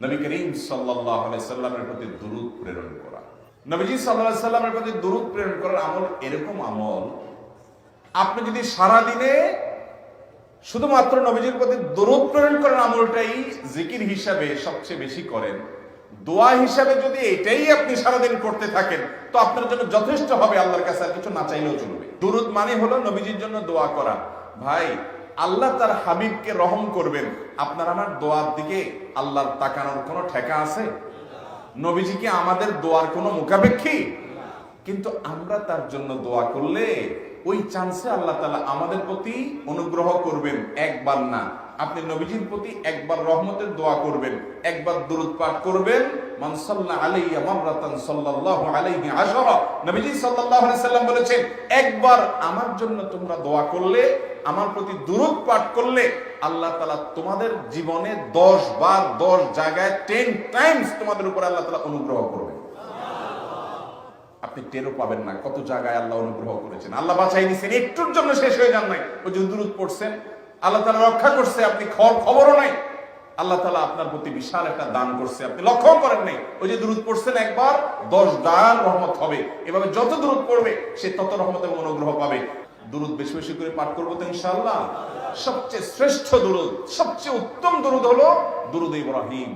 নবী করিম সাল্লাল্লাহু আলাইহি সাল্লামের প্রতি দুরূদ প্রেরণ করা। নবীজি সাল্লাল্লাহু আলাইহি সাল্লামের প্রতি দুরূদ প্রেরণ করার আমল এরকম আমল, আপনি যদি সারা দিনে শুধুমাত্র নবীজির প্রতি দুরূদ প্রেরণ করার আমলটাই জিকির হিসাবে সবচেয়ে বেশি করেন, দোয়া হিসাবে যদি এটাই আপনি সারাদিন করতে থাকেন, তো আপনার জন্য যথেষ্ট হবে, আল্লাহর কাছে আর কিছু না চাইলেও চলবে। দুরূদ মানে হলো নবীজির জন্য দোয়া করা। ভাই, আল্লাহ তার হাবিবকে রহম করবেন, আপনার আমার দোয়ার দিকে আল্লাহর তাকানোর কোনো ঠেকা আছে? নবীজি কি আমাদের দোয়ার কোনো মুখাপেক্ষী? কিন্তু আমরা তার জন্য দোয়া করলে ওই চান্সে আল্লাহ তাআলা আমাদের প্রতি অনুগ্রহ করবেন। একবার না, আপনি নবীজির প্রতি একবার রহমতের দোয়া করবেন, একবার দুরূদ পাঠ করবেন। মান সাল্লা আলাইয়া মাররাতান সাল্লাল্লাহু আলাইহি আশরা, নবীজি সাল্লাল্লাহু আলাইহি সাল্লাম বলেছেন, একবার আমার জন্য তোমরা দোয়া করলে, আমার প্রতি দুরূদ পাঠ করলে, আল্লাহ তাআলা তোমাদের জীবনে 10 বার 10 জায়গায় 10 টাইমস তোমাদের উপর আল্লাহ তাআলা অনুগ্রহ করবেন। আপনি টেরও পাবেন না কত জায়গায় আল্লাহ অনুগ্রহ করেছেন। আল্লাহ বাঁচাই দিয়েছেন, একটুর জন্য শেষ হয়ে যান নাই। ওই যে দুরূদ পড়ছেন, আল্লাহ তাআলা রক্ষা করছে, আপনি খবরও নাই। আল্লাহ তাআলা আপনার প্রতি বিশাল একটা দান করছে, আপনি লক্ষ্য করেন নাই। ওই যে দুরূদ পড়ছেন একবার, 10 দান রহমত হবে। এভাবে যত দুরূদ পড়বে সে তত রহমত এবং অনুগ্রহ পাবে। দুরূদ বেশি বেশি করে পাঠ করবো তো ইনশাআল্লাহ। সবচেয়ে শ্রেষ্ঠ দুরূদ, সবচেয়ে উত্তম দুরূদ হলো দুরূদ ইব্রাহিম।